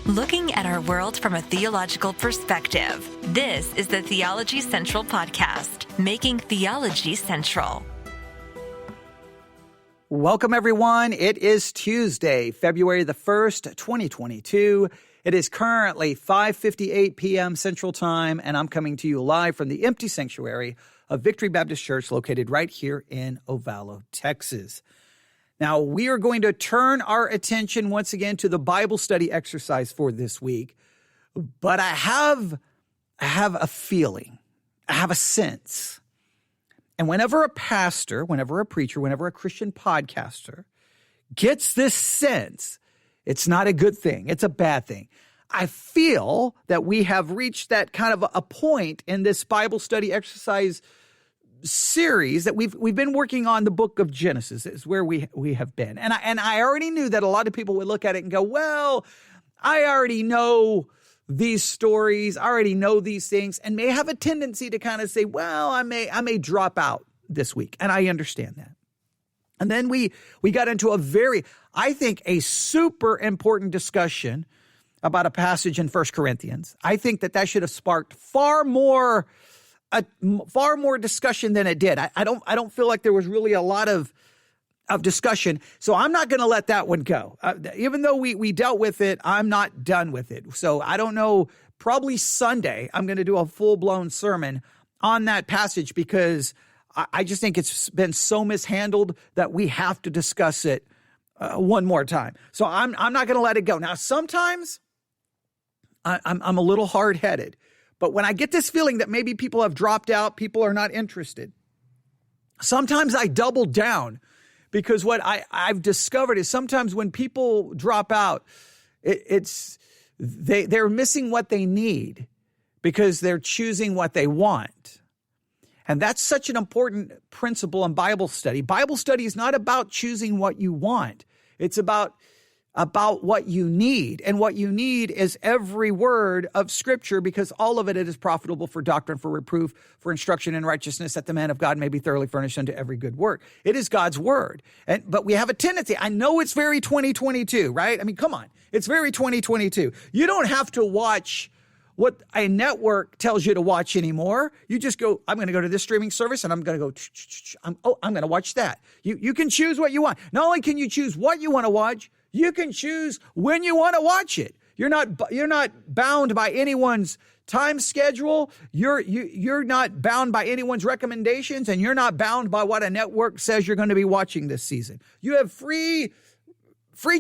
Looking at our world from a theological perspective. This is the Theology Central Podcast, making theology central. Welcome, everyone. It is Tuesday, February the 1st, 2022. It is currently 5:58 p.m. Central Time, and I'm coming to you live from the empty sanctuary of Victory Baptist Church located right here in Ovalo, Texas. Now, we are going to turn our attention once again to the Bible study exercise for this week, but I have a feeling, I have a sense. And whenever a pastor, whenever a preacher, whenever a Christian podcaster gets this sense, it's not a good thing. It's a bad thing. I feel that we have reached that kind of a point in this Bible study exercise series that we've been working on. The book of Genesis is where we have been. And I already knew that a lot of people would look at it and go, well, I already know these stories, I already know these things, and may have a tendency to kind of say, well, I may drop out this week. And I understand that. And then we got into a super important discussion about a passage in 1 Corinthians. I think that should have sparked far more discussion than it did. I don't feel like there was really a lot of discussion. So I'm not going to let that one go. Even though we dealt with it, I'm not done with it. So I don't know, probably Sunday, I'm going to do a full-blown sermon on that passage because I just think it's been so mishandled that we have to discuss it one more time. So I'm not going to let it go. Now, sometimes I'm a little hard-headed, but when I get this feeling that maybe people have dropped out, people are not interested, sometimes I double down because what I've discovered is sometimes when people drop out, they're missing what they need because they're choosing what they want. And that's such an important principle in Bible study. Bible study is not about choosing what you want. It's about what you need. And what you need is every word of Scripture because all of it is profitable for doctrine, for reproof, for instruction in righteousness, that the man of God may be thoroughly furnished unto every good work. It is God's word. But we have a tendency, I know it's very 2022, right? I mean, come on. It's very 2022. You don't have to watch what a network tells you to watch anymore. You just go, I'm going to go to this streaming service and I'm going to go, I'm going to watch that. You can choose what you want. Not only can you choose what you want to watch, you can choose when you want to watch it. You're not bound by anyone's time schedule. You're not bound by anyone's recommendations, and you're not bound by what a network says you're going to be watching this season. You have free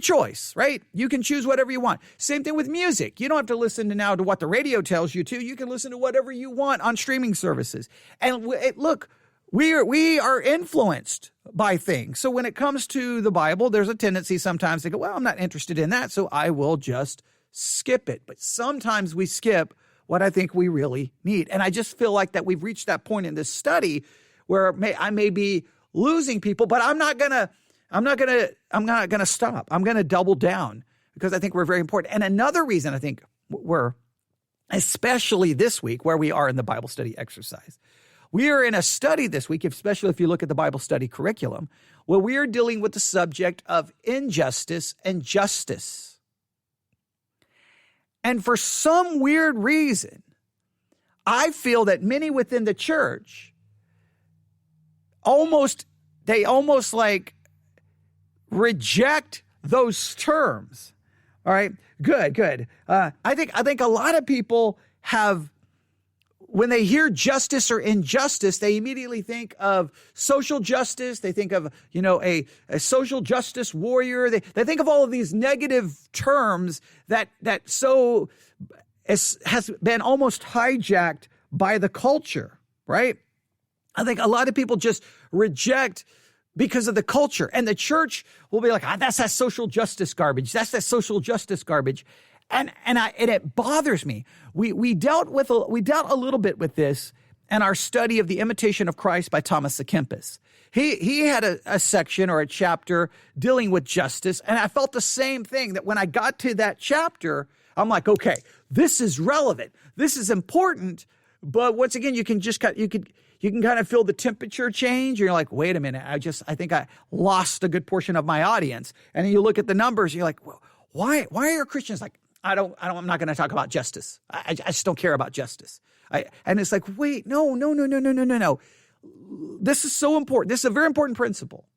choice, right? You can choose whatever you want. Same thing with music. You don't have to listen to what the radio tells you to. You can listen to whatever you want on streaming services. And look, we are influenced by things. So when it comes to the Bible, there's a tendency sometimes to go, well, I'm not interested in that, so I will just skip it. But sometimes we skip what I think we really need. And I just feel like that we've reached that point in this study where I may be losing people, but I'm not gonna stop. I'm gonna double down because I think we're very important. And another reason I think we're, especially this week where we are in the Bible study exercise, we are in a study this week, especially if you look at the Bible study curriculum, where we are dealing with the subject of injustice and justice. And for some weird reason, I feel that many within the church almost like reject those terms. All right, good. I think a lot of people have, when they hear justice or injustice, they immediately think of social justice. They think of, a social justice warrior. They think of all of these negative terms that has been almost hijacked by the culture, right? I think a lot of people just reject because of the culture. And the church will be like, that's that social justice garbage. That's that social justice garbage. And it bothers me. We dealt a little bit with this in our study of The Imitation of Christ by Thomas à Kempis. He had a section or a chapter dealing with justice, and I felt the same thing, that when I got to that chapter, I'm like, okay, this is relevant. This is important. But once again, you can kind of feel the temperature change. You're like, wait a minute, I think I lost a good portion of my audience. And then you look at the numbers, you're like, well, why are Christians like, I'm not going to talk about justice. I just don't care about justice. And it's like, wait, no. This is so important. This is a very important principle.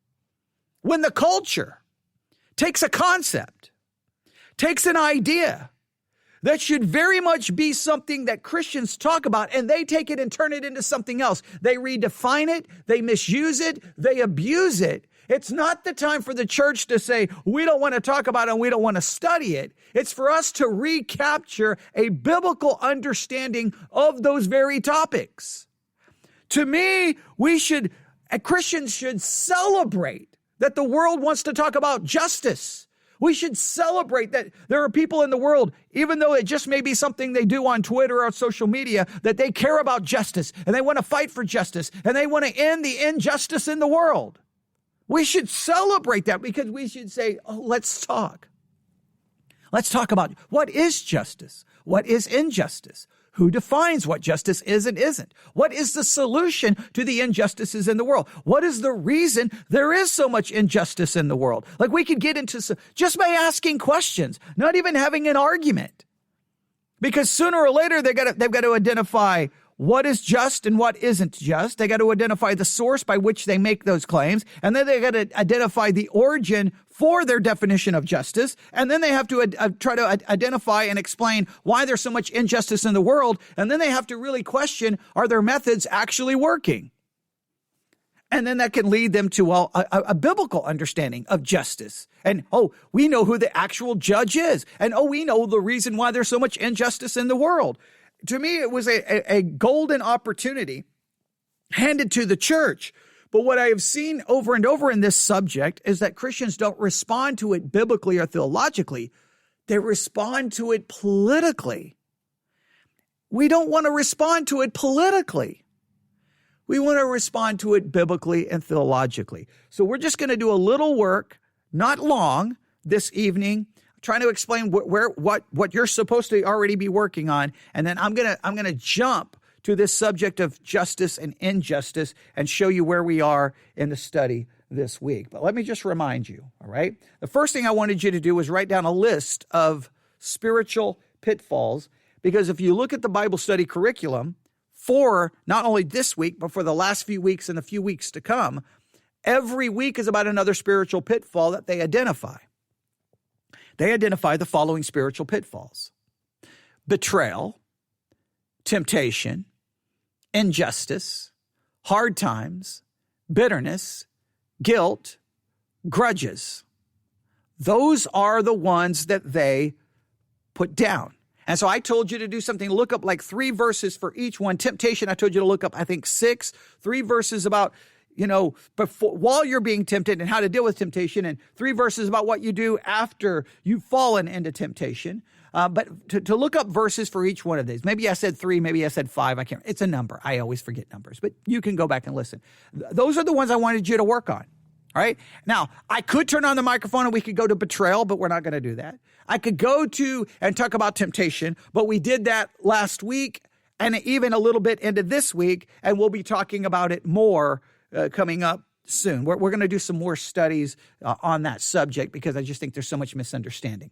When the culture takes a concept, takes an idea that should very much be something that Christians talk about, and they take it and turn it into something else. They redefine it, they misuse it, they abuse it. It's not the time for the church to say, we don't want to talk about it and we don't want to study it. It's for us to recapture a biblical understanding of those very topics. To me, Christians should celebrate that the world wants to talk about justice. We should celebrate that there are people in the world, even though it just may be something they do on Twitter or social media, that they care about justice and they want to fight for justice and they want to end the injustice in the world. We should celebrate that because we should say, let's talk. Let's talk about what is justice? What is injustice? Who defines what justice is and isn't? What is the solution to the injustices in the world? What is the reason there is so much injustice in the world? Like we could get into just by asking questions, not even having an argument. Because sooner or later, they've got to identify what is just and what isn't just. They got to identify the source by which they make those claims. And then they got to identify the origin for their definition of justice. And then they have to try to identify and explain why there's so much injustice in the world. And then they have to really question, are their methods actually working? And then that can lead them to, a biblical understanding of justice. And, we know who the actual judge is. And, we know the reason why there's so much injustice in the world. To me, it was a golden opportunity handed to the church. But what I have seen over and over in this subject is that Christians don't respond to it biblically or theologically. They respond to it politically. We don't want to respond to it politically. We want to respond to it biblically and theologically. So we're just going to do a little work, not long, this evening, trying to explain what you're supposed to already be working on, and then I'm gonna jump to this subject of justice and injustice and show you where we are in the study this week. But let me just remind you, all right? The first thing I wanted you to do was write down a list of spiritual pitfalls, because if you look at the Bible study curriculum for not only this week, but for the last few weeks and the few weeks to come, every week is about another spiritual pitfall that they identify. They identify the following spiritual pitfalls: betrayal, temptation, injustice, hard times, bitterness, guilt, grudges. Those are the ones that they put down. And so I told you to do something, look up like 3 verses for each one. Temptation, I told you to look up, I think 6, 3 verses about while you're being tempted and how to deal with temptation, and 3 verses about what you do after you've fallen into temptation. But to look up verses for each one of these. Maybe I said 3, maybe I said 5. I can't. It's a number. I always forget numbers, but you can go back and listen. Those are the ones I wanted you to work on. All right. Now, I could turn on the microphone and we could go to betrayal, but we're not going to do that. I could go to and talk about temptation, but we did that last week and even a little bit into this week, and we'll be talking about it more coming up soon. We're going to do some more studies on that subject because I just think there's so much misunderstanding.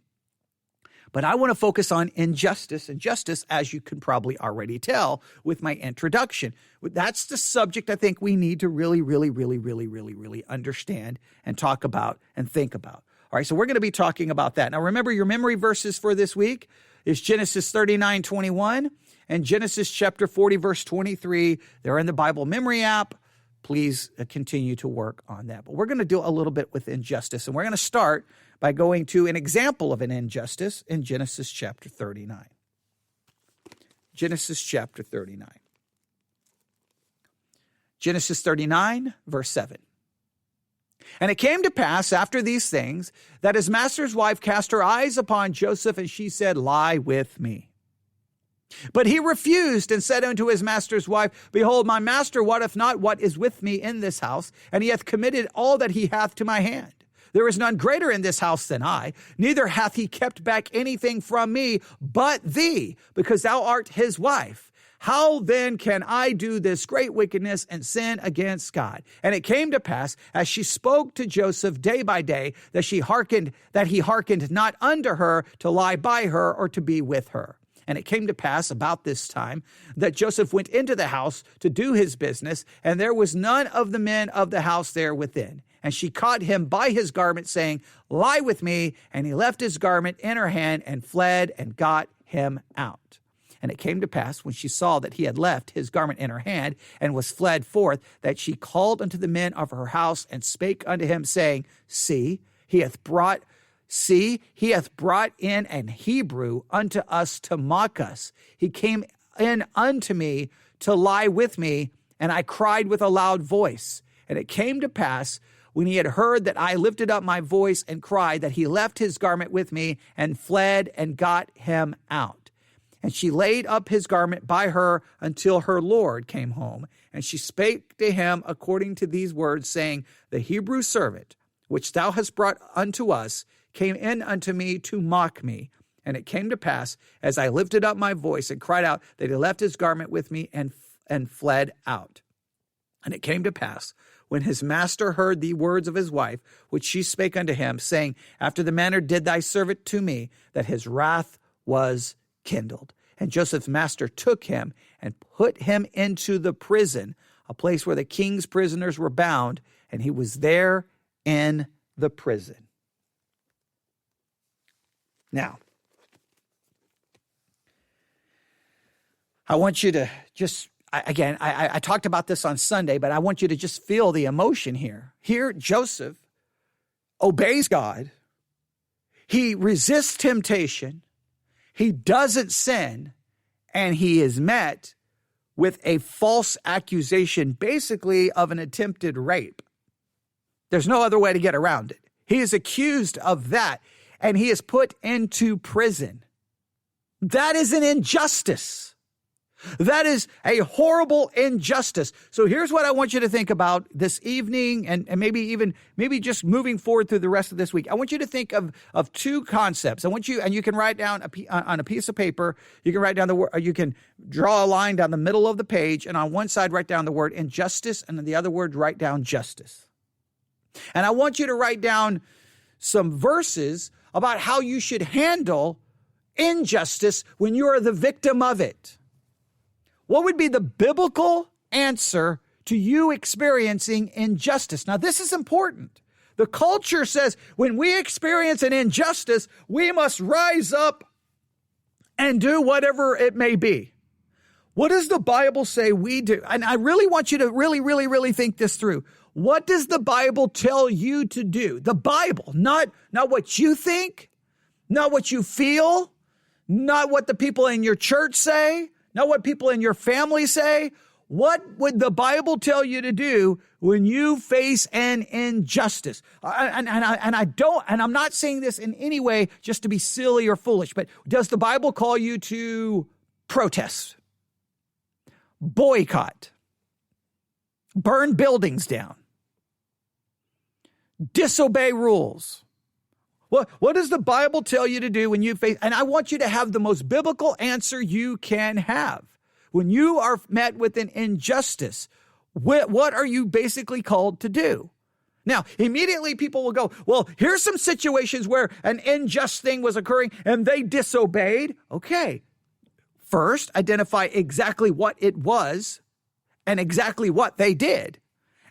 But I want to focus on injustice and justice, as you can probably already tell with my introduction. That's the subject I think we need to really understand and talk about and think about. All right, so we're going to be talking about that. Now, remember, your memory verses for this week is Genesis 39:21 and Genesis chapter 40, verse 23. They're in the Bible Memory app. Please continue to work on that. But we're going to do a little bit with injustice, and we're going to start by going to an example of an injustice in Genesis chapter 39. Genesis chapter 39. Genesis 39, verse 7. And it came to pass after these things that his master's wife cast her eyes upon Joseph, and she said, "Lie with me." But he refused and said unto his master's wife, "Behold, my master wotteth not what is with me in this house, and he hath committed all that he hath to my hand. There is none greater in this house than I, neither hath he kept back anything from me but thee, because thou art his wife. How then can I do this great wickedness and sin against God? And it came to pass, as she spoke to Joseph day by day, that he hearkened not unto her to lie by her or to be with her. And it came to pass about this time that Joseph went into the house to do his business, and there was none of the men of the house there within. And she caught him by his garment, saying, Lie with me. And he left his garment in her hand and fled and got him out. And it came to pass, when she saw that he had left his garment in her hand and was fled forth, that she called unto the men of her house and spake unto him, saying, See, he hath brought in an Hebrew unto us to mock us. He came in unto me to lie with me, and I cried with a loud voice. And it came to pass, when he had heard that I lifted up my voice and cried, that he left his garment with me and fled and got him out. And she laid up his garment by her until her Lord came home. And she spake to him according to these words, saying, The Hebrew servant, which thou hast brought unto us, came in unto me to mock me. And it came to pass, as I lifted up my voice and cried out, that he left his garment with me and fled out. And it came to pass, when his master heard the words of his wife, which she spake unto him, saying, After the manner did thy servant to me, that his wrath was kindled. And Joseph's master took him and put him into the prison, a place where the king's prisoners were bound, and he was there in the prison. Now, I want you to just, again, I talked about this on Sunday, but I want you to just feel the emotion here. Here, Joseph obeys God. He resists temptation. He doesn't sin, and he is met with a false accusation, basically of an attempted rape. There's no other way to get around it. He is accused of that, and he is put into prison. That is an injustice. That is a horrible injustice. So here's what I want you to think about this evening, and maybe just moving forward through the rest of this week. I want you to think of two concepts. And you can write down on a piece of paper. You can write down the word. You can draw a line down the middle of the page, and on one side write down the word injustice, and on the other word write down justice. And I want you to write down some verses about how you should handle injustice when you are the victim of it. What would be the biblical answer to you experiencing injustice? Now, this is important. The culture says when we experience an injustice, we must rise up and do whatever it may be. What does the Bible say we do? And I really want you to really think this through. What does the Bible tell you to do? The Bible, not what you think, not what you feel, not what the people in your church say, not what people in your family say. What would the Bible tell you to do when you face an injustice? And I'm not saying this in any way just to be silly or foolish, but does the Bible call you to protest, boycott, burn buildings down, disobey rules? What does the Bible tell you to do when you face, and I want you to have the most biblical answer you can have. When you are met with an injustice, what are you basically called to do? Now, immediately people will go, well, here's some situations where an unjust thing was occurring and they disobeyed. Okay. First, identify exactly what it was and exactly what they did.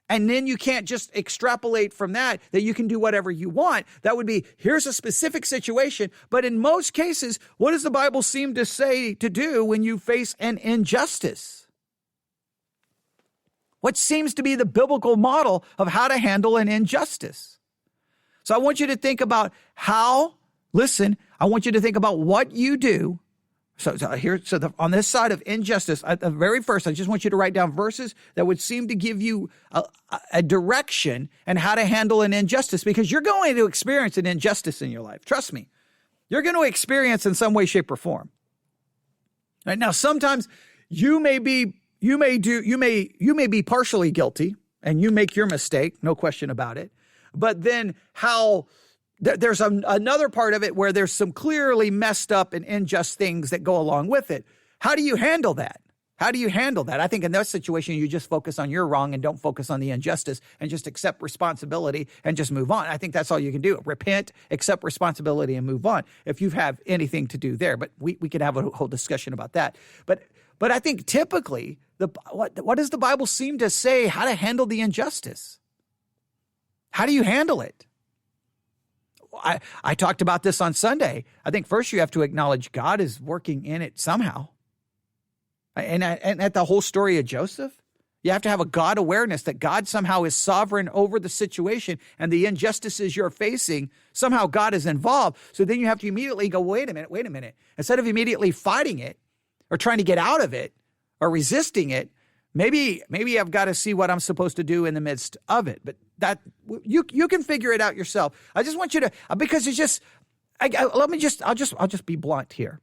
And then you can't just extrapolate from that you can do whatever you want. That would be, here's a specific situation. But in most cases, what does the Bible seem to say to do when you face an injustice? What seems to be the biblical model of how to handle an injustice? So I want you to think about I want you to think about what you do. On this side of injustice, at the very first, I just want you to write down verses that would seem to give you a direction and how to handle an injustice, because you're going to experience an injustice in your life. Trust me, you're going to experience in some way, shape, or form. Right now, sometimes you may be partially guilty, and you make your mistake, no question about it. but then how there's another part of it where there's some clearly messed up and unjust things that go along with it. How do you handle that? How do you handle that? I think in that situation, you just focus on your wrong and don't focus on the injustice and just accept responsibility and just move on. I think that's all you can do. Repent, accept responsibility, and move on if you have anything to do there. But we could have a whole discussion about that. But I think typically, what does the Bible seem to say how to handle the injustice? How do you handle it? I talked about this on Sunday. I think first you have to acknowledge God is working in it somehow. And at the whole story of Joseph, you have to have a God awareness that God somehow is sovereign over the situation and the injustices you're facing. Somehow God is involved. So then you have to immediately go, wait a minute. Instead of immediately fighting it or trying to get out of it or resisting it, maybe I've got to see what I'm supposed to do in the midst of it. But that you can figure it out yourself. I just want you to, because it's just, I'll just be blunt here.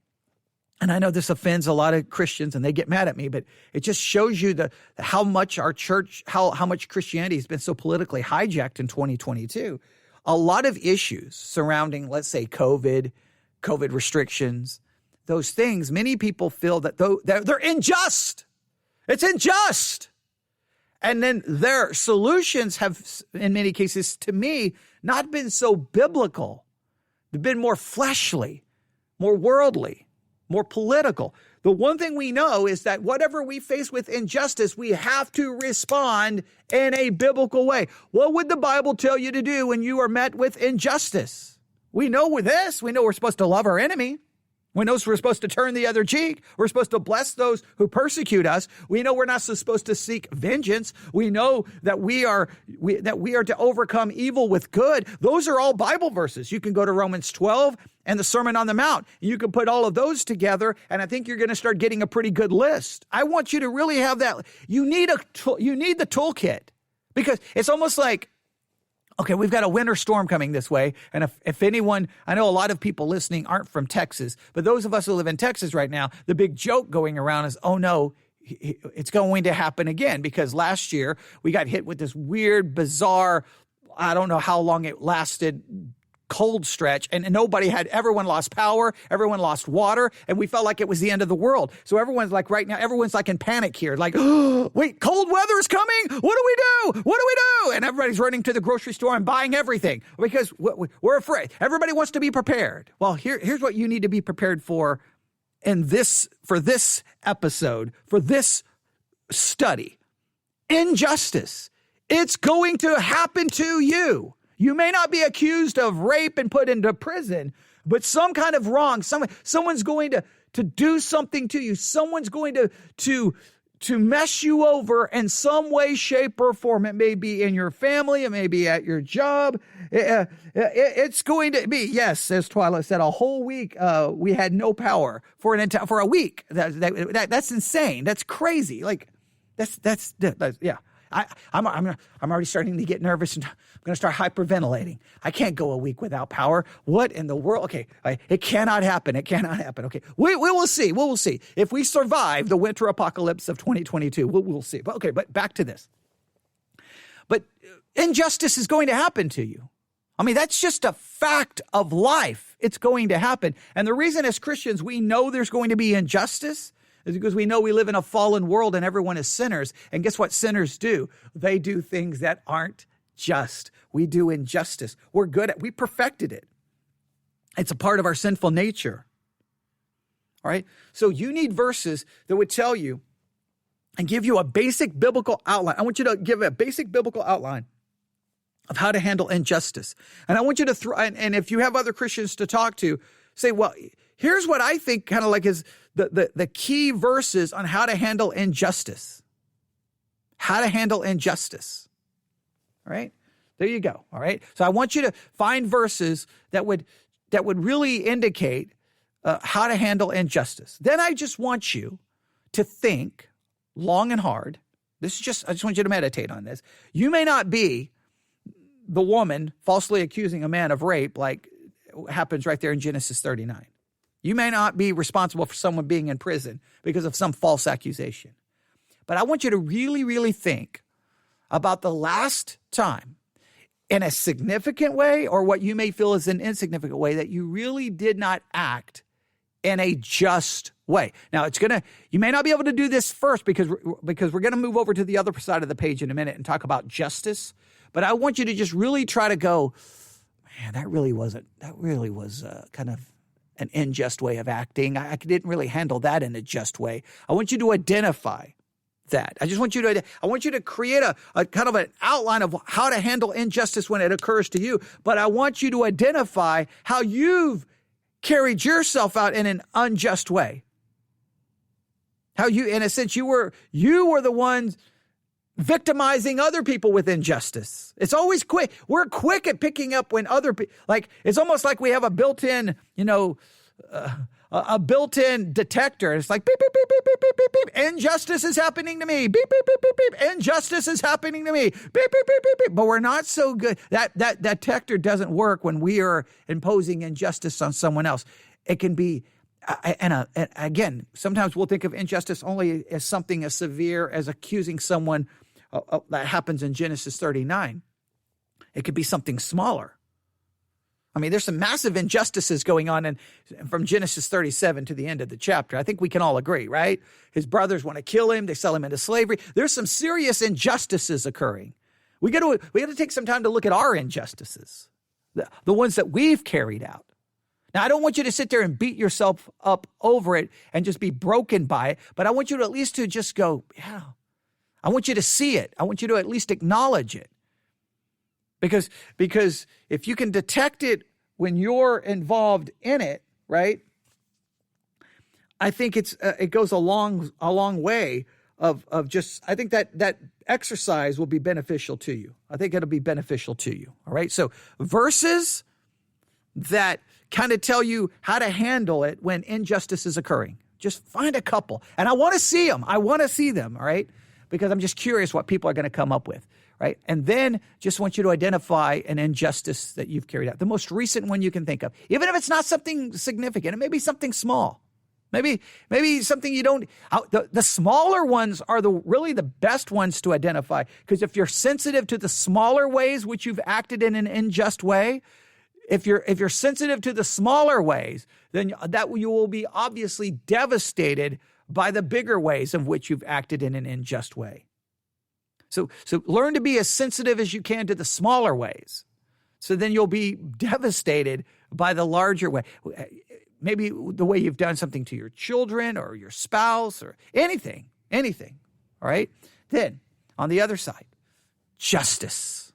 And I know this offends a lot of Christians and they get mad at me, but it just shows you how much our church, how much Christianity has been so politically hijacked in 2022. A lot of issues surrounding, let's say, COVID restrictions, those things, many people feel that they're unjust. It's unjust. And then their solutions have, in many cases, to me, not been so biblical. They've been more fleshly, more worldly, more political. The one thing we know is that whatever we face with injustice, we have to respond in a biblical way. What would the Bible tell you to do when you are met with injustice? We know this. We know we're supposed to love our enemy. We know we're supposed to turn the other cheek. We're supposed to bless those who persecute us. We know we're not supposed to seek vengeance. We know that we are to overcome evil with good. Those are all Bible verses. You can go to Romans 12 and the Sermon on the Mount. You can put all of those together, and I think you're going to start getting a pretty good list. I want you to really have that. You need the toolkit, because it's almost like, okay, we've got a winter storm coming this way. And if anyone, I know a lot of people listening aren't from Texas, but those of us who live in Texas right now, the big joke going around is, oh no, it's going to happen again. Because last year we got hit with this weird, bizarre, I don't know how long it lasted, cold stretch, and everyone lost power, everyone lost water, and we felt like it was the end of the world. So everyone's like, right now, everyone's like in panic here, like, oh, wait, cold weather is coming. What do we do? What do we do? And everybody's running to the grocery store and buying everything because we're afraid. Everybody wants to be prepared. Well, here's what you need to be prepared for for this episode, for this study. Injustice. It's going to happen to you. You may not be accused of rape and put into prison, but some kind of wrong. Someone's going to do something to you. Someone's going to mess you over in some way, shape, or form. It may be in your family. It may be at your job. It's going to be, yes, as Twyla said, a whole week we had no power for a week. That's insane. That's crazy. Like that's yeah. I'm already starting to get nervous, and I'm going to start hyperventilating. I can't go a week without power. What in the world? Okay, it cannot happen. It cannot happen. Okay, we will see. We will see if we survive the winter apocalypse of 2022. We'll see. But back to this. But injustice is going to happen to you. I mean, that's just a fact of life. It's going to happen. And the reason as Christians we know there's going to be injustice is because we know we live in a fallen world and everyone is sinners. And guess what sinners do? They do things that aren't just. We do injustice. We perfected it. It's a part of our sinful nature. All right? So you need verses that would tell you and give you a basic biblical outline. I want you to give a basic biblical outline of how to handle injustice. And I want you to and if you have other Christians to talk to, say, well, here's what I think kind of like is the key verses on how to handle injustice. How to handle injustice. All right? There you go. All right? So I want you to find verses that would really indicate how to handle injustice. Then I just want you to think long and hard. I just want you to meditate on this. You may not be the woman falsely accusing a man of rape like happens right there in Genesis 39. You may not be responsible for someone being in prison because of some false accusation. But I want you to really, really think about the last time in a significant way or what you may feel is an insignificant way, that you really did not act in a just way. Now, you may not be able to do this first because we're going to move over to the other side of the page in a minute and talk about justice. But I want you to just really try to go, man, that really was kind of an unjust way of acting. I didn't really handle that in a just way. I want you to identify that. I want you to create a kind of an outline of how to handle injustice when it occurs to you. But I want you to identify how you've carried yourself out in an unjust way. How you, in a sense, you were the ones victimizing other people with injustice. It's always quick. We're quick at picking up when other people, it's almost like we have a built-in, a built-in detector. It's like beep, beep, beep, beep, beep, beep, beep, beep. Injustice is happening to me. Beep, beep, beep, beep, beep. Injustice is happening to me. Beep, beep, beep, beep, beep. But we're not so good. That detector doesn't work when we are imposing injustice on someone else. It can be, and again, sometimes we'll think of injustice only as something as severe as accusing someone. That happens in Genesis 39. It could be something smaller. I mean, there's some massive injustices going on from Genesis 37 to the end of the chapter. I think we can all agree, right? His brothers want to kill him. They sell him into slavery. There's some serious injustices occurring. We got to take some time to look at our injustices, the ones that we've carried out. Now, I don't want you to sit there and beat yourself up over it and just be broken by it, but I want you to at least to just go, yeah. I want you to see it. I want you to at least acknowledge it. Because if you can detect it when you're involved in it, right? I think it goes a long way of just, I think that exercise will be beneficial to you. I think it'll be beneficial to you. All right. So verses that kind of tell you how to handle it when injustice is occurring. Just find a couple. And I want to see them. I want to see them. All right. Because I'm just curious what people are going to come up with, right? And then just want you to identify an injustice that you've carried out. The most recent one you can think of. Even if it's not something significant, it may be something small. Maybe something you don't, the smaller ones are really the best ones to identify. Because if you're sensitive to the smaller ways which you've acted in an unjust way, if you're sensitive to the smaller ways, then you will be obviously devastated by the bigger ways of which you've acted in an unjust way. So learn to be as sensitive as you can to the smaller ways. So then you'll be devastated by the larger way. Maybe the way you've done something to your children or your spouse or anything. All right? Then on the other side, justice.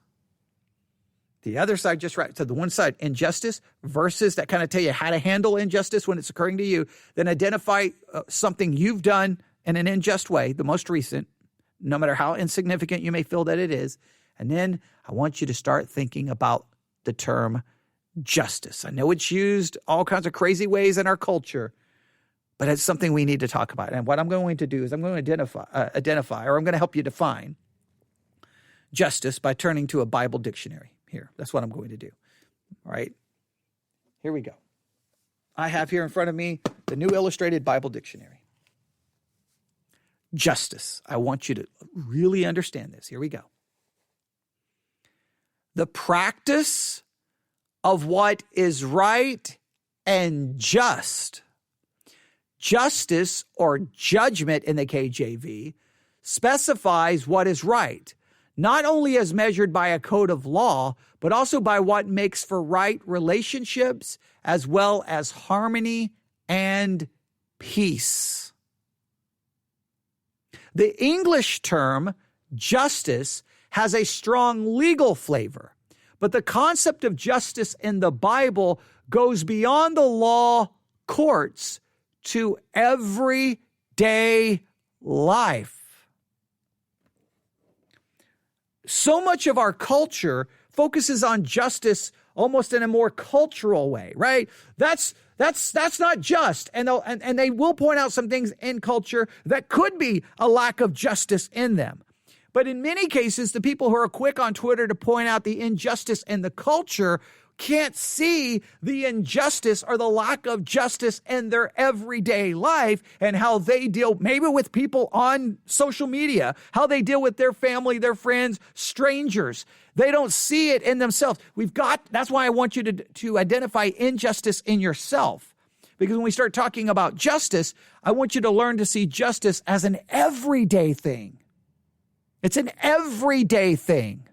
The other side, just right. So the one side, injustice, verses that kind of tell you how to handle injustice when it's occurring to you. Then identify something you've done in an unjust way, the most recent, no matter how insignificant you may feel that it is. And then I want you to start thinking about the term justice. I know it's used all kinds of crazy ways in our culture, but it's something we need to talk about. And what I'm going to do is I'm going to identify, or I'm going to help you define justice by turning to a Bible dictionary. Here, that's what I'm going to do. All right, here we go. I have here in front of me the New Illustrated Bible Dictionary. Justice. I want you to really understand this. Here we go. The practice of what is right and just. Justice or judgment in the KJV specifies what is right, not only as measured by a code of law, but also by what makes for right relationships, as well as harmony and peace. The English term justice has a strong legal flavor, but the concept of justice in the Bible goes beyond the law courts to everyday life. So much of our culture focuses on justice almost in a more cultural way, right? That's not just. And they will point out some things in culture that could be a lack of justice in them. But in many cases, the people who are quick on Twitter to point out the injustice in the culture can't see the injustice or the lack of justice in their everyday life and how they deal maybe with people on social media, how they deal with their family, their friends, strangers. They don't see it in themselves. That's why I want you to identify injustice in yourself. Because when we start talking about justice, I want you to learn to see justice as an everyday thing. It's an everyday thing.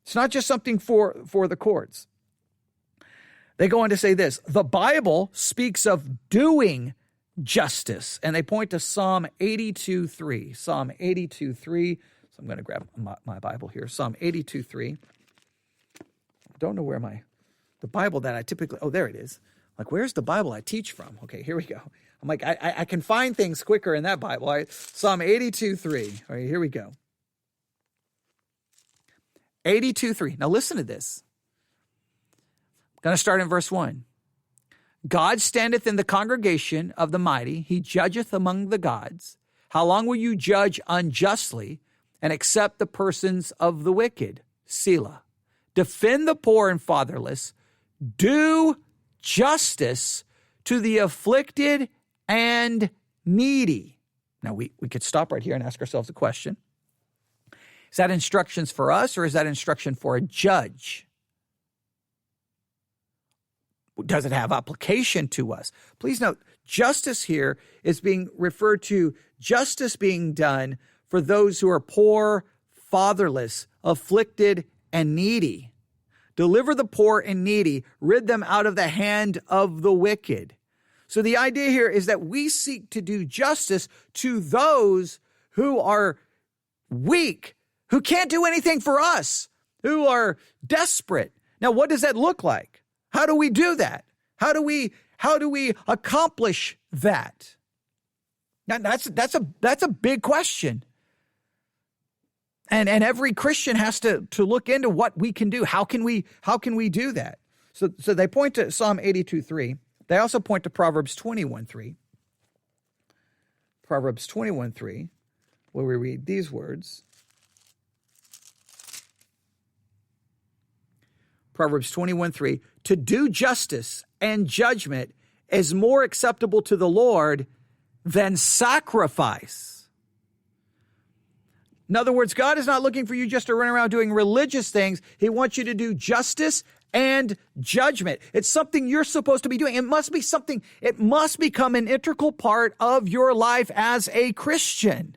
It's not just something for the courts. They go on to say this: the Bible speaks of doing justice. And they point to Psalm 82:3. Psalm 82:3. So I'm going to grab my Bible here. Psalm 82:3. I don't know where the Bible that I typically, there it is. Like, where's the Bible I teach from? Okay, here we go. I'm like, I can find things quicker in that Bible. All right, Psalm 82:3. All right, here we go. 82:3. Now listen to this. I'm going to start in verse 1. God standeth in the congregation of the mighty. He judgeth among the gods. How long will you judge unjustly and accept the persons of the wicked? Selah. Defend the poor and fatherless. Do justice to the afflicted and needy. Now, we could stop right here and ask ourselves a question. Is that instructions for us, or is that instruction for a judge? Does it have application to us? Please note, justice here is being referred to justice being done for those who are poor, fatherless, afflicted, and needy. Deliver the poor and needy, rid them out of the hand of the wicked. So the idea here is that we seek to do justice to those who are weak, who can't do anything for us, who are desperate. Now, what does that look like? How do we do that? How do we accomplish that? Now, that's a big question. And every Christian has to look into what we can do. How can we do that? So they point to Psalm 82:3. They also point to Proverbs 21:3. Proverbs 21:3, where we read these words. Proverbs 21:3, to do justice and judgment is more acceptable to the Lord than sacrifice. In other words, God is not looking for you just to run around doing religious things. He wants you to do justice and judgment. It's something you're supposed to be doing. It must become an integral part of your life as a Christian.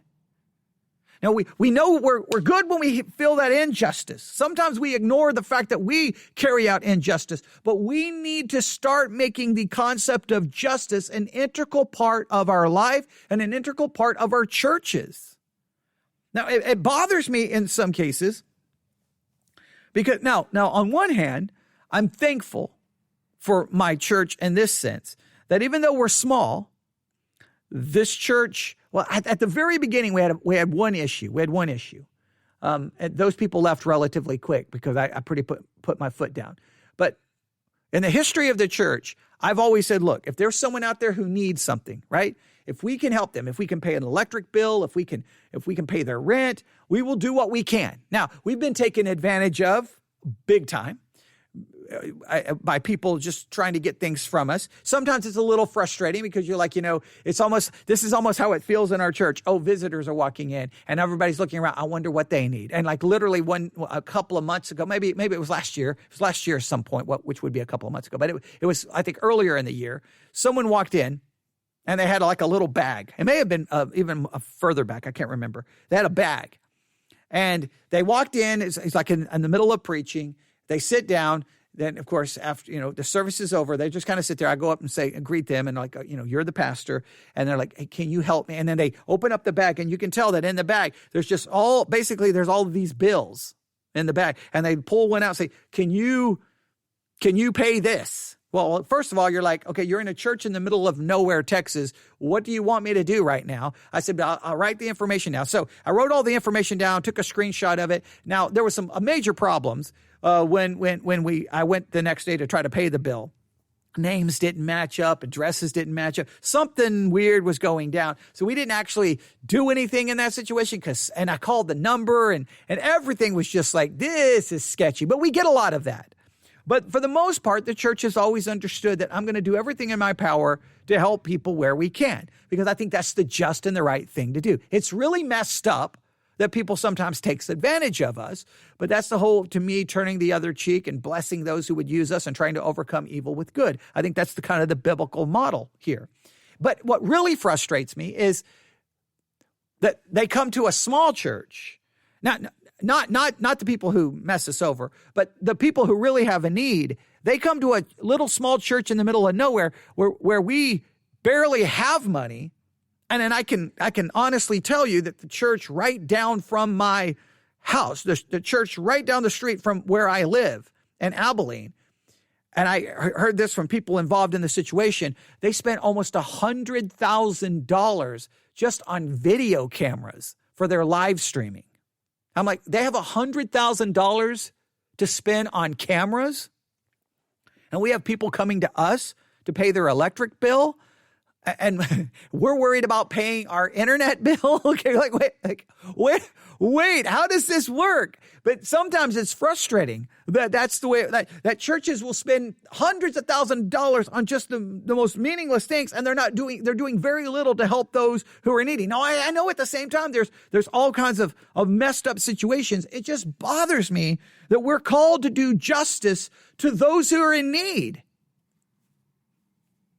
Now, we know we're good when we feel that injustice. Sometimes we ignore the fact that we carry out injustice, but we need to start making the concept of justice an integral part of our life and an integral part of our churches. Now, it bothers me in some cases because now on one hand, I'm thankful for my church in this sense, that even though we're small, this church, well, at the very beginning, we had one issue. And those people left relatively quick because I pretty put my foot down. But in the history of the church, I've always said, look, if there's someone out there who needs something, right? If we can help them, if we can pay an electric bill, if we can pay their rent, we will do what we can. Now, we've been taken advantage of big time by people just trying to get things from us. Sometimes it's a little frustrating because you're like, this is almost how it feels in our church. Oh, visitors are walking in and everybody's looking around. I wonder what they need. And like literally a couple of months ago, maybe it was last year. It was last year at some point, which would be a couple of months ago. But it was, I think, earlier in the year. Someone walked in and they had like a little bag. It may have been even further back. I can't remember. They had a bag. And they walked in. It's like in the middle of preaching. They sit down. Then, of course, after, the service is over, they just kind of sit there. I go up and greet them and like, you're the pastor. And they're like, hey, can you help me? And then they open up the bag and you can tell that in the bag, there's all of these bills in the bag. And they pull one out and say, can you pay this? Well, first of all, you're like, okay, you're in a church in the middle of nowhere, Texas. What do you want me to do right now? I said, I'll write the information down. So I wrote all the information down, took a screenshot of it. Now, there were some major problems. When I went the next day to try to pay the bill, names didn't match up, addresses didn't match up. Something weird was going down. So we didn't actually do anything in that situation and I called the number and everything was just like, this is sketchy. But we get a lot of that. But for the most part, the church has always understood that I'm going to do everything in my power to help people where we can, because I think that's the just and the right thing to do. It's really messed up that people sometimes takes advantage of us. But that's the whole, to me, turning the other cheek and blessing those who would use us and trying to overcome evil with good. I think that's the kind of the biblical model here. But what really frustrates me is that they come to a small church, not the people who mess us over, but the people who really have a need. They come to a little small church in the middle of nowhere where we barely have money. And then I can honestly tell you that the church right down from my house, the church right down the street from where I live in Abilene, and I heard this from people involved in the situation, they spent almost $100,000 just on video cameras for their live streaming. I'm like, they have $100,000 to spend on cameras? And we have people coming to us to pay their electric bill? And we're worried about paying our internet bill. Okay, wait, how does this work? But sometimes it's frustrating that's the way that churches will spend hundreds of thousands of dollars on just the most meaningless things, and they're doing very little to help those who are needy. Now, I know at the same time there's all kinds of messed up situations. It just bothers me that we're called to do justice to those who are in need.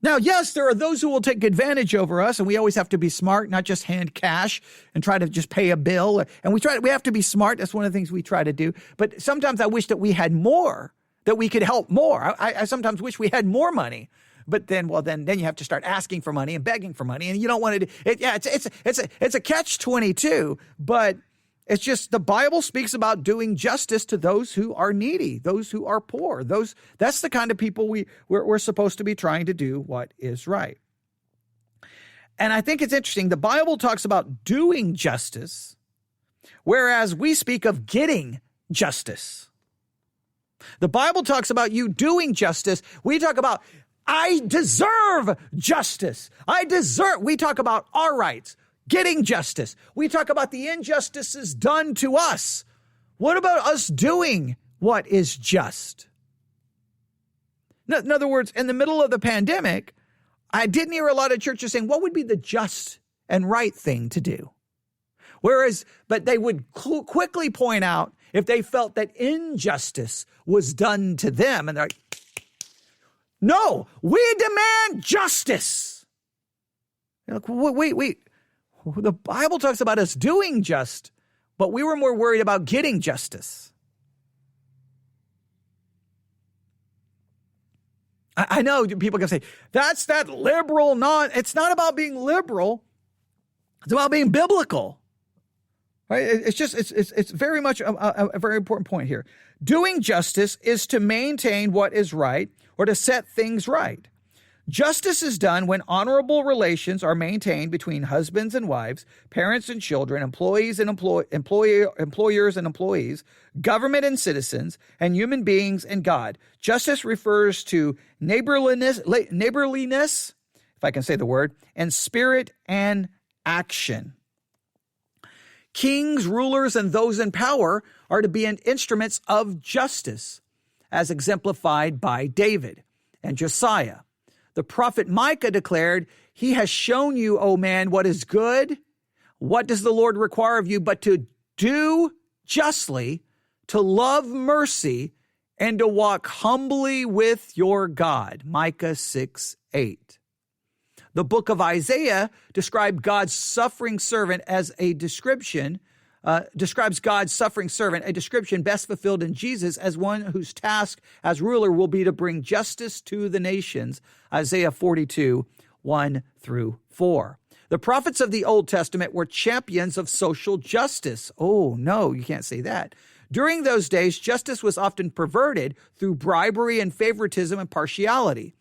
Now, yes, there are those who will take advantage over us, and we always have to be smart, not just hand cash and try to just pay a bill. And we have to be smart. That's one of the things we try to do. But sometimes I wish that we had more, that we could help more. I sometimes wish we had more money. But then you have to start asking for money and begging for money, and you don't want to do it. Yeah, it's a catch-22, but it's just the Bible speaks about doing justice to those who are needy, those who are poor. That's the kind of people we're supposed to be trying to do what is right. And I think it's interesting. The Bible talks about doing justice, whereas we speak of getting justice. The Bible talks about you doing justice. We talk about, I deserve justice. We talk about our rights. Getting justice. We talk about the injustices done to us. What about us doing what is just? In other words, in the middle of the pandemic, I didn't hear a lot of churches saying, what would be the just and right thing to do? But they would quickly point out if they felt that injustice was done to them. And they're like, no, we demand justice. You're like, wait. The Bible talks about us doing just, but we were more worried about getting justice. I know people can say, that's that liberal, it's not about being liberal. It's about being biblical. Right? It's very much a very important point here. Doing justice is to maintain what is right or to set things right. Justice is done when honorable relations are maintained between husbands and wives, parents and children, employees and employers and employees, government and citizens, and human beings and God. Justice refers to neighborliness, if I can say the word, and spirit and action. Kings, rulers, and those in power are to be instruments of justice, as exemplified by David and Josiah. The prophet Micah declared, he has shown you, O man, what is good. What does the Lord require of you but to do justly, to love mercy, and to walk humbly with your God? Micah 6:8. The book of Isaiah described God's suffering servant as a description, describes God's suffering servant, a description best fulfilled in Jesus as one whose task as ruler will be to bring justice to the nations. Isaiah 42, 1-4. The prophets of the Old Testament were champions of social justice. Oh, no, you can't say that. During those days, justice was often perverted through bribery and favoritism and partiality.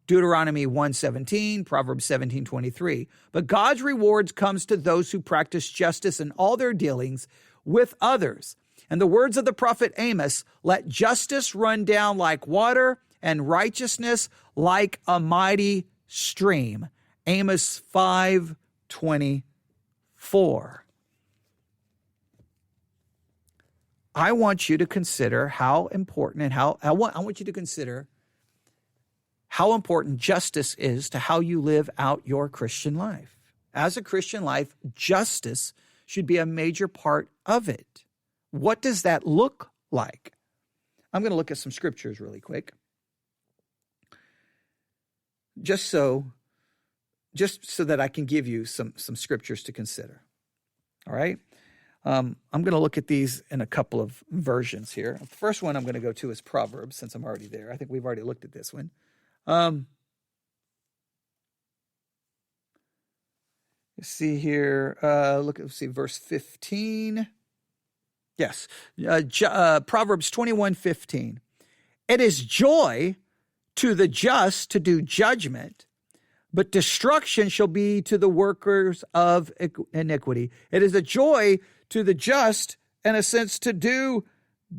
Deuteronomy 1:17, Proverbs 17:23. But God's rewards comes to those who practice justice in all their dealings with others. And the words of the prophet Amos, let justice run down like water and righteousness like a mighty stream. Amos 5:24. I want you to consider how important and I want you to consider how important justice is to how you live out your Christian life. As a Christian life, justice should be a major part of it. What does that look like? I'm going to look at some scriptures really quick. Just so that I can give you some scriptures to consider. All right? I'm going to look at these in a couple of versions here. The first one I'm going to go to is Proverbs, since I'm already there. I think we've already looked at this one. Let's see here. Let's see, verse 15. Yes, Proverbs 21:15. It is joy to the just to do judgment, but destruction shall be to the workers of iniquity. It is a joy to the just, in a sense, to do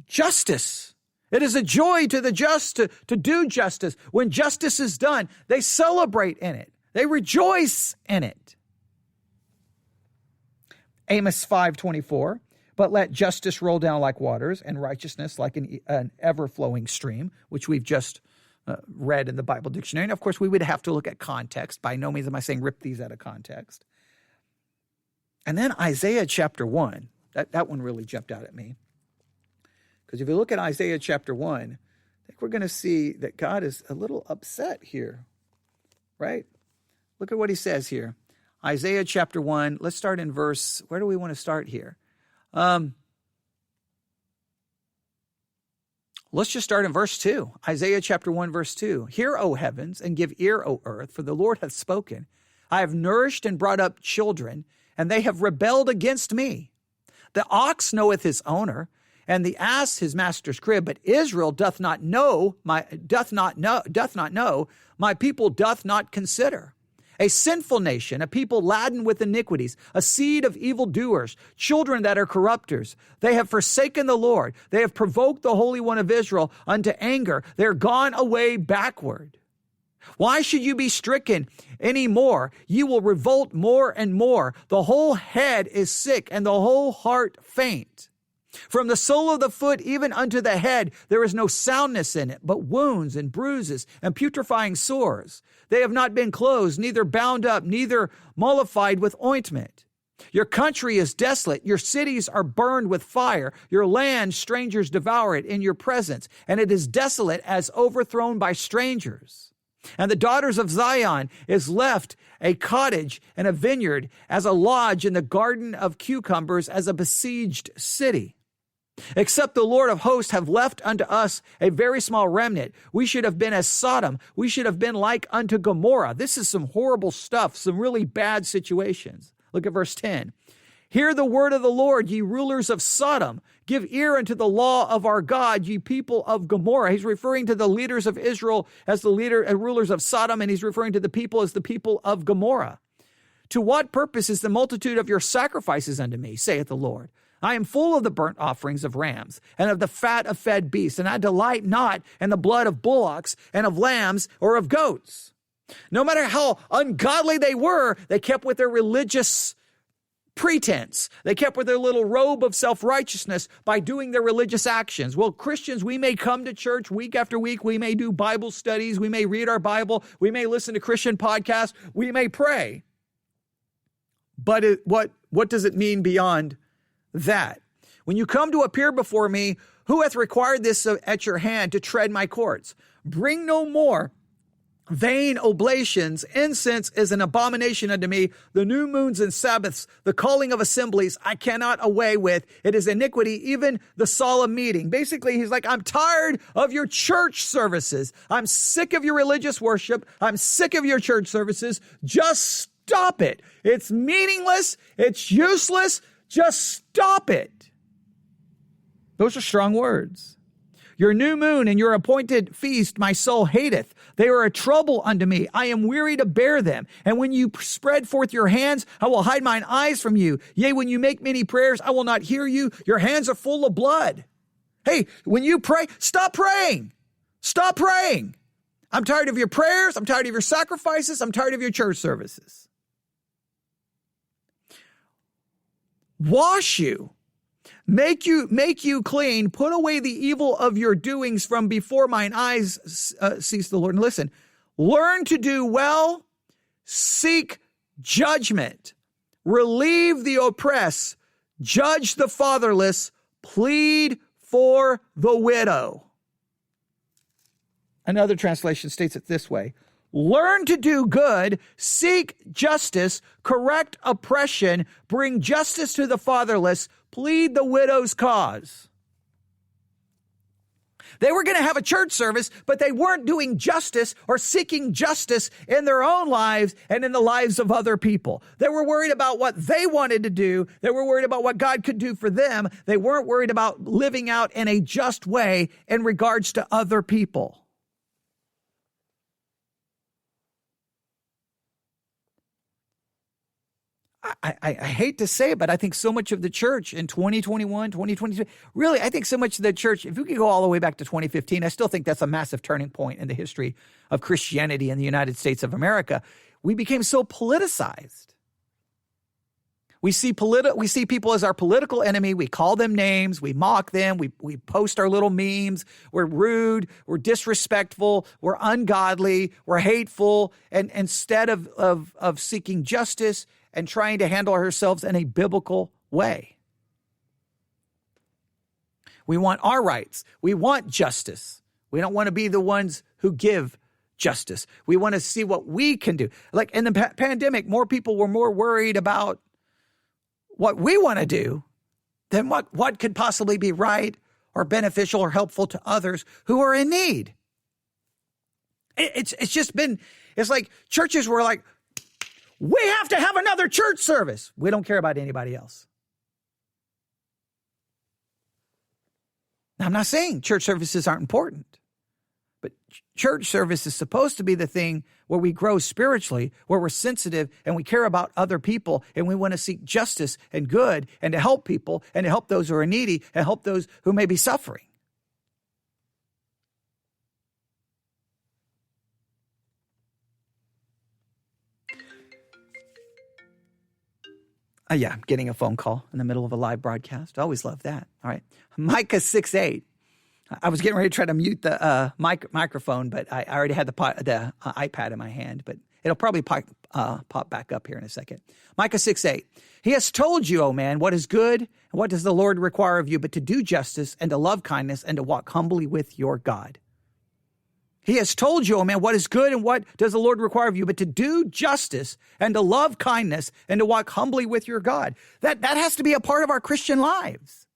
justice. It is a joy to the just to do justice. When justice is done, they celebrate in it. They rejoice in it. Amos 5:24. But let justice roll down like waters and righteousness like an ever-flowing stream, which we've just read in the Bible dictionary. And of course, we would have to look at context. By no means am I saying rip these out of context. And then Isaiah chapter 1, that one really jumped out at me. Because if you look at Isaiah chapter 1, I think we're going to see that God is a little upset here, right? Look at what he says here. Isaiah chapter 1, let's start in verse, where do we want to start here? Let's just start in verse 2. Isaiah chapter 1, verse 2. Hear, O heavens, and give ear, O earth, for the Lord hath spoken. I have nourished and brought up children, and they have rebelled against me. The ox knoweth his owner, and the ass his master's crib, but Israel doth not know, my people doth not consider. A sinful nation, a people laden with iniquities, a seed of evildoers, children that are corrupters. They have forsaken the Lord. They have provoked the Holy One of Israel unto anger. They are gone away backward. Why should you be stricken any more? You will revolt more and more. The whole head is sick and the whole heart faint. From the sole of the foot even unto the head, there is no soundness in it, but wounds and bruises and putrefying sores. They have not been closed, neither bound up, neither mollified with ointment. Your country is desolate. Your cities are burned with fire. Your land, strangers devour it in your presence, and it is desolate as overthrown by strangers. And the daughters of Zion is left a cottage and a vineyard, as a lodge in the garden of cucumbers, as a besieged city. Except the Lord of hosts have left unto us a very small remnant. We should have been as Sodom. We should have been like unto Gomorrah. This is some horrible stuff, some really bad situations. Look at verse 10. Hear the word of the Lord, ye rulers of Sodom. Give ear unto the law of our God, ye people of Gomorrah. He's referring to the leaders of Israel as the rulers of Sodom, and he's referring to the people as the people of Gomorrah. To what purpose is the multitude of your sacrifices unto me, saith the Lord? I am full of the burnt offerings of rams and of the fat of fed beasts, and I delight not in the blood of bullocks and of lambs or of goats. No matter how ungodly they were, they kept with their religious pretense. They kept with their little robe of self-righteousness by doing their religious actions. Well, Christians, we may come to church week after week. We may do Bible studies. We may read our Bible. We may listen to Christian podcasts. We may pray. But what does it mean beyond that? When you come to appear before me, who hath required this at your hand to tread my courts? Bring no more vain oblations. Incense is an abomination unto me. The new moons and Sabbaths, the calling of assemblies, I cannot away with. It is iniquity, even the solemn meeting. Basically, he's like, I'm tired of your church services. I'm sick of your religious worship. I'm sick of your church services. Just stop it. It's meaningless. It's useless. Just stop it. Those are strong words. Your new moon and your appointed feast my soul hateth. They are a trouble unto me. I am weary to bear them. And when you spread forth your hands, I will hide mine eyes from you. Yea, when you make many prayers, I will not hear you. Your hands are full of blood. Hey, when you pray, stop praying. Stop praying. I'm tired of your prayers. I'm tired of your sacrifices. I'm tired of your church services. Wash you, make you clean, put away the evil of your doings from before mine eyes, cease the Lord. And listen, learn to do well, seek judgment. relieve the oppressed, judge the fatherless, plead for the widow. Another translation states it this way: learn to do good, seek justice, correct oppression, bring justice to the fatherless, plead the widow's cause. They were going to have a church service, but they weren't doing justice or seeking justice in their own lives and in the lives of other people. They were worried about what they wanted to do. They were worried about what God could do for them. They weren't worried about living out in a just way in regards to other people. I hate to say it, but I think so much of the church in 2021, 2022, really, I think so much of the church, if we could go all the way back to 2015, I still think that's a massive turning point in the history of Christianity in the United States of America. We became so politicized. We see people as our political enemy. We call them names. We mock them. We post our little memes. We're rude. We're disrespectful. We're ungodly. We're hateful. And instead of seeking justice and trying to handle ourselves in a biblical way. We want our rights. We want justice. We don't want to be the ones who give justice. We want to see what we can do. Like in the pandemic, more people were more worried about what we want to do than what could possibly be right or beneficial or helpful to others who are in need. It's like churches were like, we have to have another church service. We don't care about anybody else. Now, I'm not saying church services aren't important, but church service is supposed to be the thing where we grow spiritually, where we're sensitive and we care about other people and we want to seek justice and good and to help people and to help those who are needy and help those who may be suffering. I'm getting a phone call in the middle of a live broadcast. I always love that. All right. Micah 6:8. I was getting ready to try to mute the microphone, but I already had the iPad in my hand, but it'll probably pop back up here in a second. Micah 6:8. He has told you, O man, what is good and what does the Lord require of you, but to do justice and to love kindness and to walk humbly with your God. He has told you, oh man, what is good and what does the Lord require of you, but to do justice and to love kindness and to walk humbly with your God. That has to be a part of our Christian lives.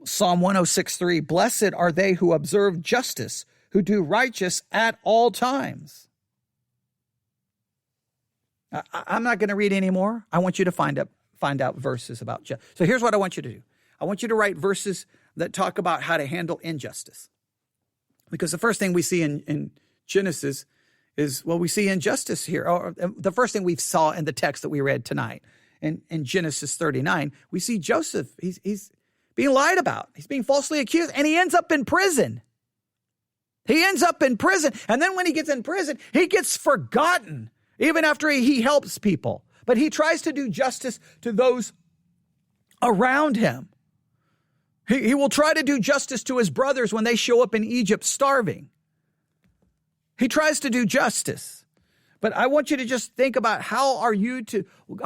Psalm 106:3, blessed are they who observe justice, who do righteous at all times. I'm not going to read anymore. I want you to find out verses about justice. So here's what I want you to do. I want you to write verses that talk about how to handle injustice. Because the first thing we see in Genesis is, we see injustice here. Or the first thing we saw in the text that we read tonight, in Genesis 39, we see Joseph. He's being lied about. He's being falsely accused, and he ends up in prison. He ends up in prison. And then when he gets in prison, he gets forgotten, even after he helps people. But he tries to do justice to those around him. He will try to do justice to his brothers when they show up in Egypt starving. He tries to do justice. But I want you to just think about I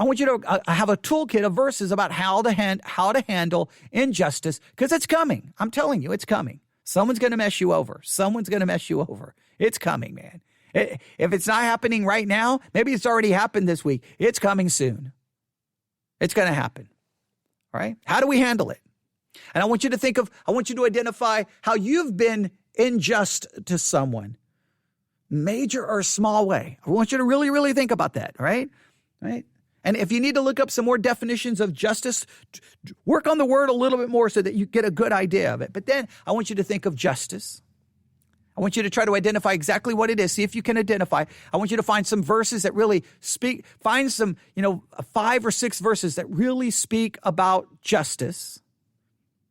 want you to have a toolkit of verses about how to handle injustice, because it's coming. I'm telling you, it's coming. Someone's going to mess you over. It's coming, man. If it's not happening right now, maybe it's already happened this week. It's coming soon. It's going to happen. All right? How do we handle it? And I want you to identify how you've been unjust to someone, major or small way. I want you to really, really think about that. All right? Right? And if you need to look up some more definitions of justice, work on the word a little bit more so that you get a good idea of it. But then I want you to think of justice. I want you to try to identify exactly what it is. See if you can identify. I want you to find some verses that really speak. Find some, 5 or 6 verses that really speak about justice.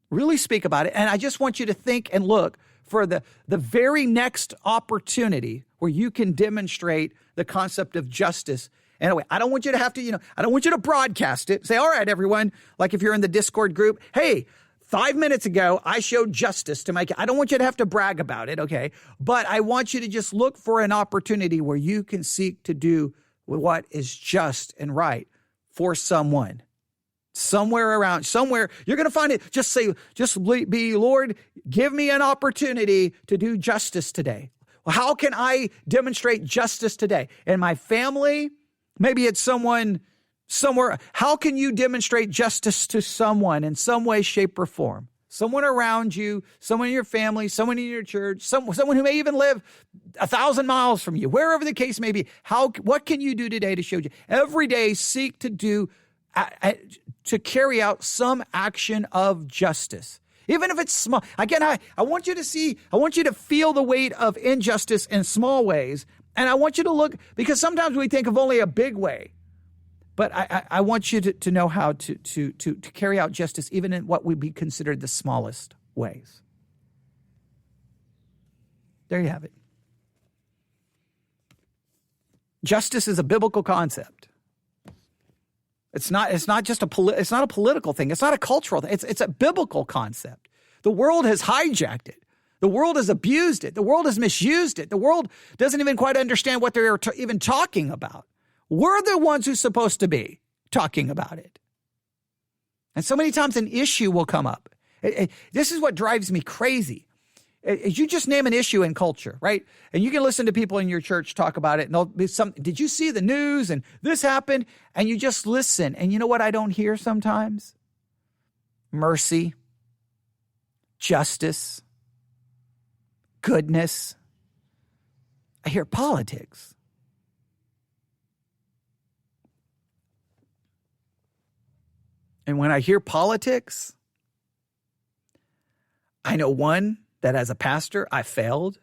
Really speak about it. And I just want you to think and look for the very next opportunity where you can demonstrate the concept of justice. Anyway, I don't want you to have to, I don't want you to broadcast it. Say, all right, everyone, like if you're in the Discord group, hey, 5 minutes ago, I showed justice to my kid. I don't want you to have to brag about it, okay? But I want you to just look for an opportunity where you can seek to do what is just and right for someone. Somewhere around, somewhere, you're going to find it. Just be, Lord, give me an opportunity to do justice today. Well, how can I demonstrate justice today? In my family, maybe it's someone somewhere. How can you demonstrate justice to someone in some way, shape, or form? Someone around you, someone in your family, someone in your church, someone who may even live 1,000 miles from you, wherever the case may be. What can you do today to show you? Every day, seek to do to carry out some action of justice, even if it's small. Again, I want you to see, I want you to feel the weight of injustice in small ways, and I want you to look, because sometimes we think of only a big way, but I want you to know how to carry out justice even in what would be considered the smallest ways. There you have it. Justice is a biblical concept. It's not just a political thing. It's not a cultural thing. It's a biblical concept. The world has hijacked it. The world has abused it. The world has misused it. The world doesn't even quite understand what they're even talking about. We're the ones who's supposed to be talking about it. And so many times an issue will come up. This is what drives me crazy. You just name an issue in culture, right? And you can listen to people in your church talk about it, and there'll be did you see the news and this happened? And you just listen. And you know what I don't hear sometimes? Mercy, justice, goodness. I hear politics. And when I hear politics, I know one, that as a pastor, I failed.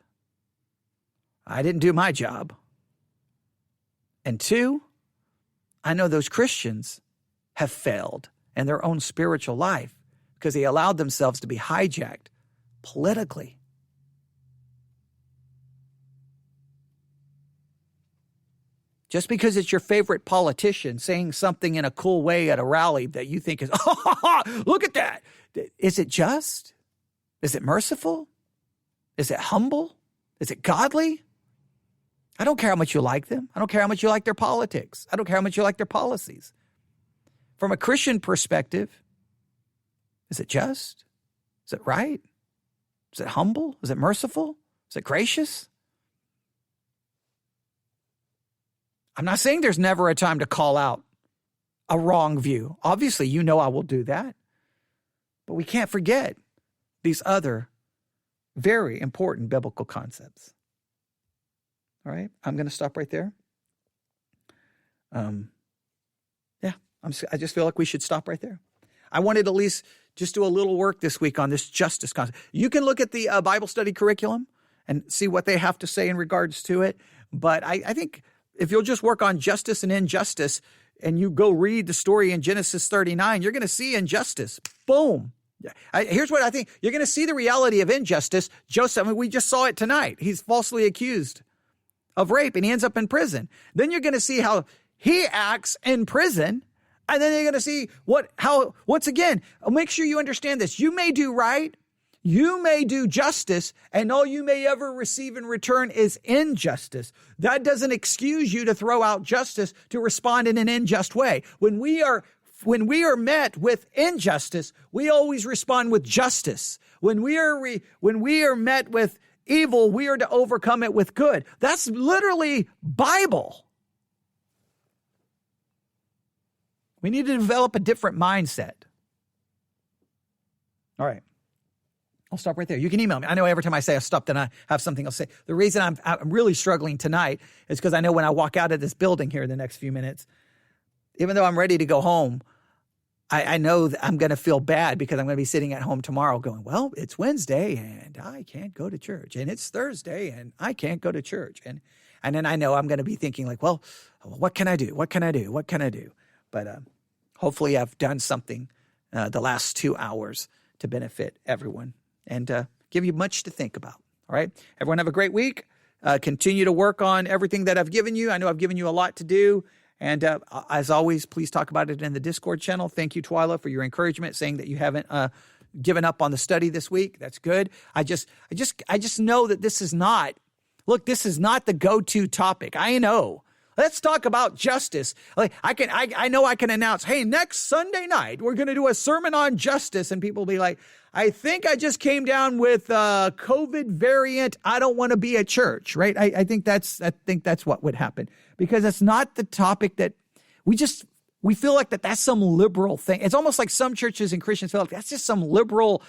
I didn't do my job. And two, I know those Christians have failed in their own spiritual life because they allowed themselves to be hijacked politically. Just because it's your favorite politician saying something in a cool way at a rally that you think is, look at that. Is it just? Is it merciful? Is it humble? Is it godly? I don't care how much you like them. I don't care how much you like their politics. I don't care how much you like their policies. From a Christian perspective, is it just? Is it right? Is it humble? Is it merciful? Is it gracious? I'm not saying there's never a time to call out a wrong view. Obviously, you know I will do that. But we can't forget these other very important biblical concepts. All right, I'm going to stop right there. I just feel like we should stop right there. I wanted to at least just do a little work this week on this justice concept. You can look at the Bible study curriculum and see what they have to say in regards to it. But I think if you'll just work on justice and injustice, and you go read the story in Genesis 39, you're going to see injustice. Boom. Here's what I think. You're going to see the reality of injustice. Joseph, we just saw it tonight. He's falsely accused of rape, and he ends up in prison. Then you're going to see how he acts in prison, and then you're going to see once again, make sure you understand this. You may do right, you may do justice, and all you may ever receive in return is injustice. That doesn't excuse you to throw out justice to respond in an unjust way. When we are met with injustice, we always respond with justice. When we are met with evil, we are to overcome it with good. That's literally Bible. We need to develop a different mindset. All right. I'll stop right there. You can email me. I know every time I say I stop, then I have something else to say. The reason I'm really struggling tonight is because I know when I walk out of this building here in the next few minutes, even though I'm ready to go home, I know that I'm going to feel bad because I'm going to be sitting at home tomorrow going, well, it's Wednesday and I can't go to church. And it's Thursday and I can't go to church. And then I know I'm going to be thinking like, well, what can I do? What can I do? What can I do? But hopefully I've done something the last 2 hours to benefit everyone and give you much to think about. All right. Everyone have a great week. Continue to work on everything that I've given you. I know I've given you a lot to do. And as always, please talk about it in the Discord channel. Thank you, Twyla, for your encouragement, saying that you haven't given up on the study this week. That's good. I just know that this is not the go-to topic. I know. Let's talk about justice. Like I know I can announce, hey, next Sunday night, we're going to do a sermon on justice. And people will be like, I think I just came down with COVID variant. I don't want to be at church, right? I think that's what would happen, because it's not the topic that we feel like that's some liberal thing. It's almost like some churches and Christians feel like that's just some liberal,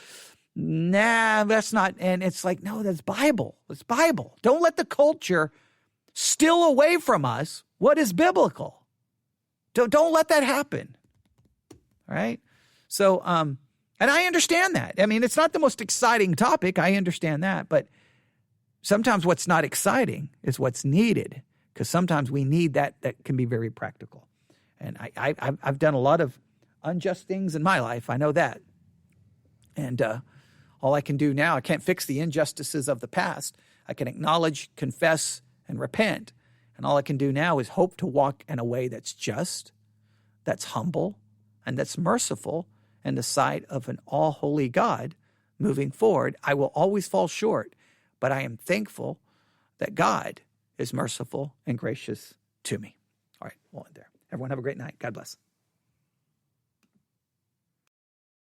that's not. And it's like, no, that's Bible. It's Bible. Don't let the culture steal away from us what is biblical. Don't let that happen. All right. So, and I understand that. I mean, it's not the most exciting topic. I understand that. But sometimes what's not exciting is what's needed, because sometimes we need that can be very practical. And I've done a lot of unjust things in my life. I know that. And all I can do now, I can't fix the injustices of the past. I can acknowledge, confess, and repent. And all I can do now is hope to walk in a way that's just, that's humble, and that's merciful in the sight of an all-holy God moving forward. I will always fall short, but I am thankful that God is merciful and gracious to me. All right, we'll end there. Everyone have a great night. God bless.